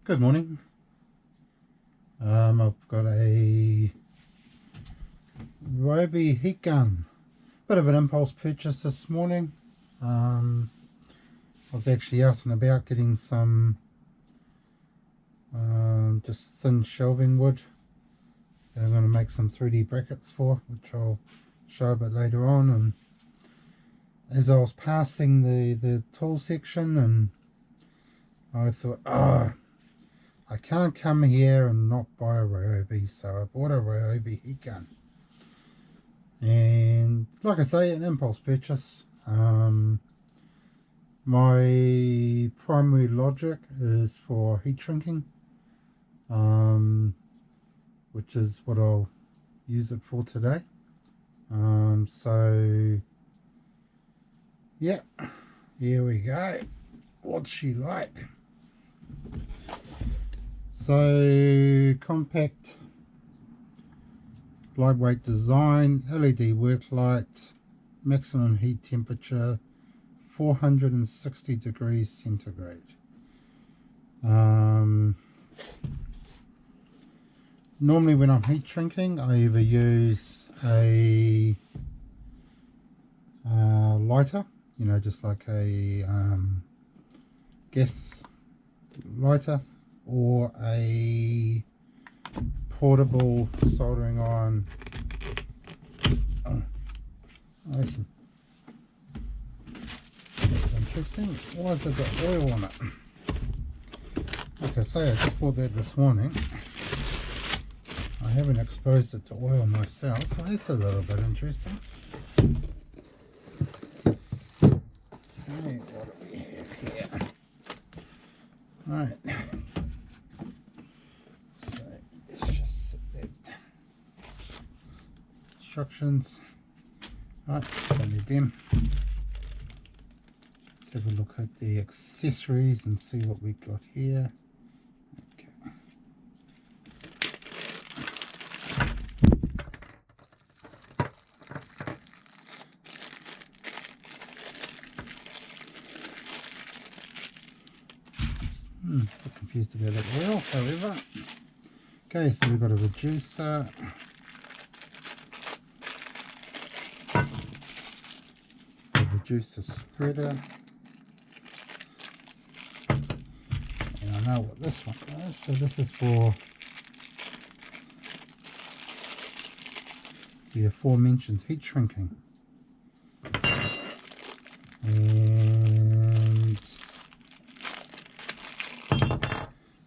Good morning. I've got a Ryobi Heat Gun. Bit of an impulse purchase this morning. I was actually out and about getting some just thin shelving wood that I'm going to make some 3D brackets for, which I'll show a bit later on. And as I was passing the tool section, and I thought, I can't come here and not buy a Ryobi, so I bought a Ryobi Heat Gun. And like I say, an impulse purchase. My primary logic is for heat shrinking, which is what I'll use it for today. So yeah, here we go. What's she like? So compact, lightweight design, LED work light, maximum heat temperature 460 degrees centigrade. Normally when I'm heat shrinking, I either use a lighter, you know, just like a gas lighter, or a portable soldering iron. Listen, that's interesting. Why has it got oil on it? Like I say, I just bought that this morning. I haven't exposed it to oil myself, so that's a little bit interesting. Okay, what do we have here? Right. So let's just set that. Instructions. Right, don't need them. Let's have a look at the accessories and see what we got here. Okay. A bit confused about that oil, however. Okay, so we've got a reducer. Reducer spreader, and I know what this one is. So this is for the aforementioned heat shrinking, and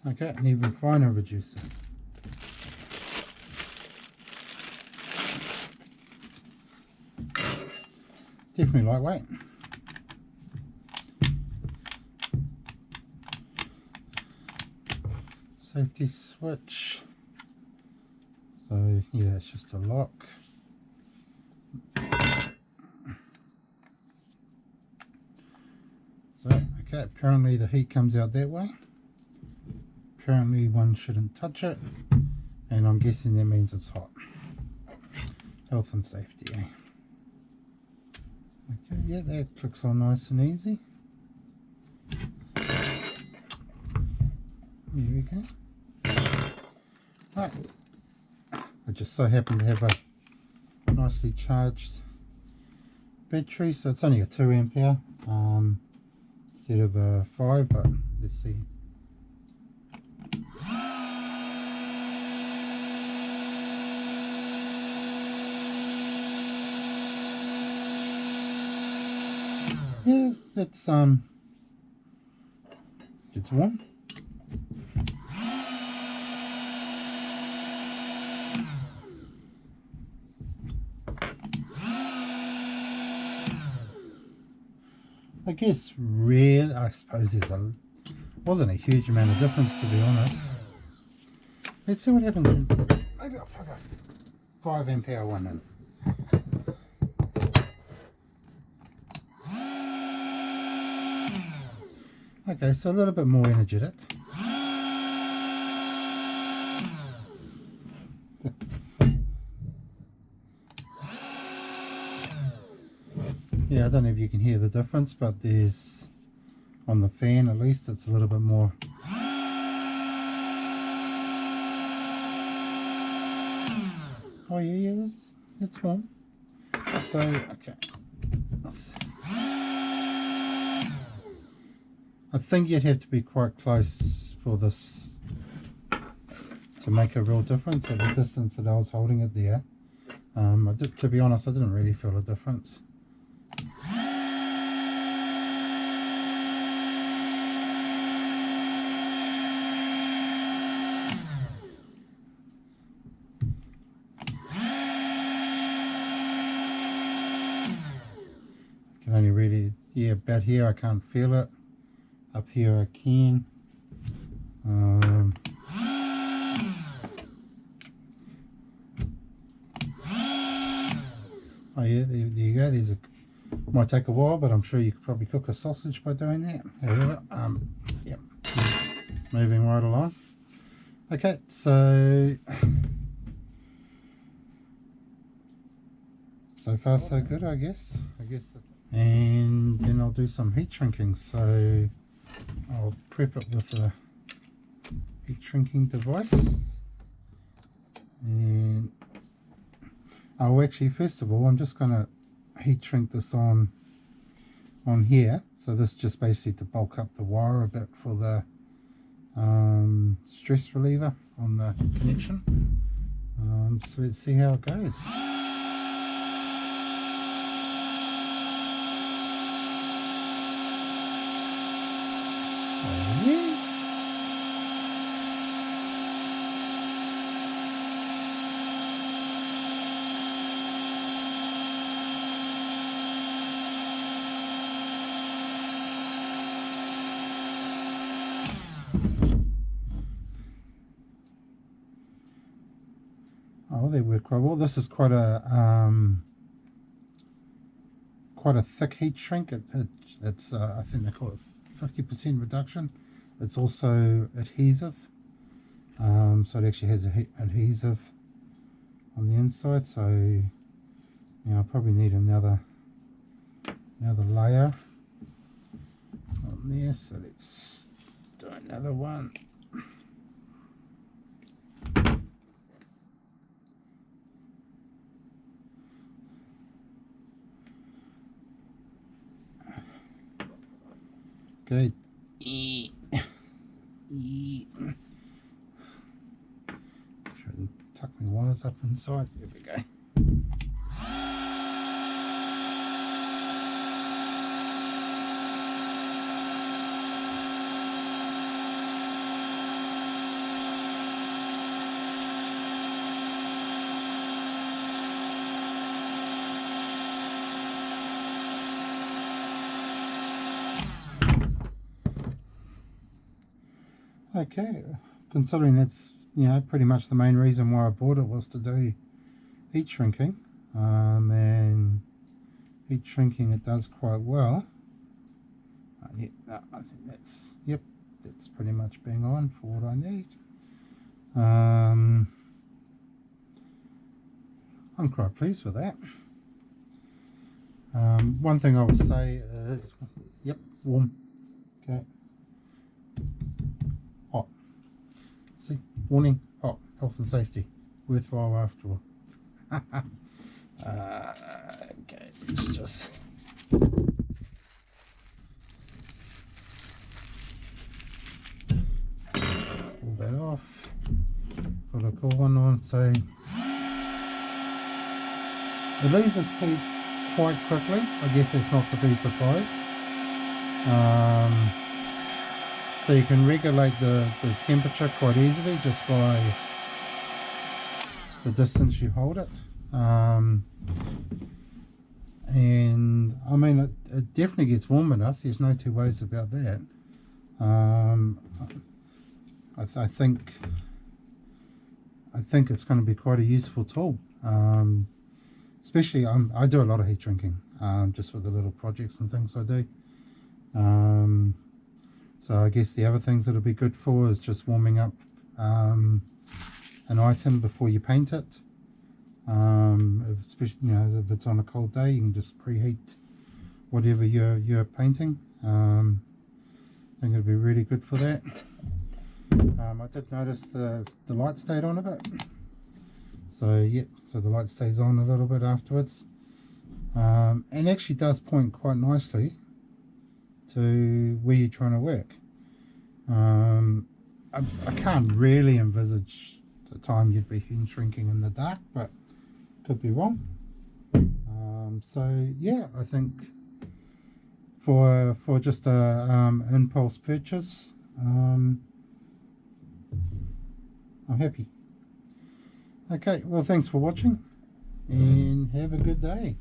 okay, an even finer reducer. Definitely lightweight. Safety switch. So yeah, it's just a lock. So okay, apparently the heat comes out that way. Apparently one shouldn't touch it, and I'm guessing that means it's hot. Health and safety, eh? Okay, yeah, that clicks on nice and easy. There we go. Right. I just so happen to have a nicely charged battery, so it's only a 2 ampere instead of a 5, but let's see. Yeah, it's warm. I guess really, I suppose wasn't a huge amount of difference, to be honest. Let's see what happens. Maybe I'll plug a 5 ampere one in. Okay, so a little bit more energetic. Yeah, I don't know if you can hear the difference, but there's, on the fan at least, it's a little bit more Oh yeah, it's warm. So okay, I think you'd have to be quite close for this to make a real difference at the distance that I was holding it there. To be honest, I didn't really feel a difference. I can only really, yeah, about here I can't feel it. Up here I can. Oh yeah, there you go. There's a, might take a while, but I'm sure you could probably cook a sausage by doing that. However, yep, moving right along. Okay, so far so good, I guess. And then I'll do some heat shrinking. So I'll prep it with a heat shrinking device. And oh, actually, first of all, I'm just going to heat shrink this on here. So this just basically to bulk up the wire a bit for the stress reliever on the connection. So let's see how it goes. Oh, yeah. Oh, they work quite well. This is quite a thick heat shrink. It's I think they call it 50% reduction. It's also adhesive, so it actually has a adhesive on the inside. So you know, I'll probably need another layer on there. So let's do another one. Good. Tuck my wires up inside. There we go. Okay, considering that's, you know, pretty much the main reason why I bought it was to do heat shrinking, and heat shrinking it does quite well. Yeah, no, I think that's, yep, that's pretty much bang on for what I need. I'm quite pleased with that. One thing I would say is, yep, warm. Okay. Hot. See, warning, hot, health and safety, worthwhile after all. Okay, let's just pull that off. Put a cool one on. So it loses heat quite quickly. I guess it's not to be surprised. So you can regulate the temperature quite easily just by the distance you hold it. And I mean, it definitely gets warm enough. There's no two ways about that. I think it's going to be quite a useful tool. Especially, I do a lot of heat shrinking, just with the little projects and things I do. So I guess the other things that'll be good for is just warming up an item before you paint it. Especially, you know, if it's on a cold day, you can just preheat whatever you're painting. I think it'll be really good for that. I did notice the light stayed on a bit, So yeah, so the light stays on a little bit afterwards, and actually does point quite nicely to where you're trying to work. I can't really envisage the time you'd be hand shrinking in the dark, but could be wrong. So yeah, I think for just a impulse purchase, I'm happy. Okay, well, thanks for watching and have a good day.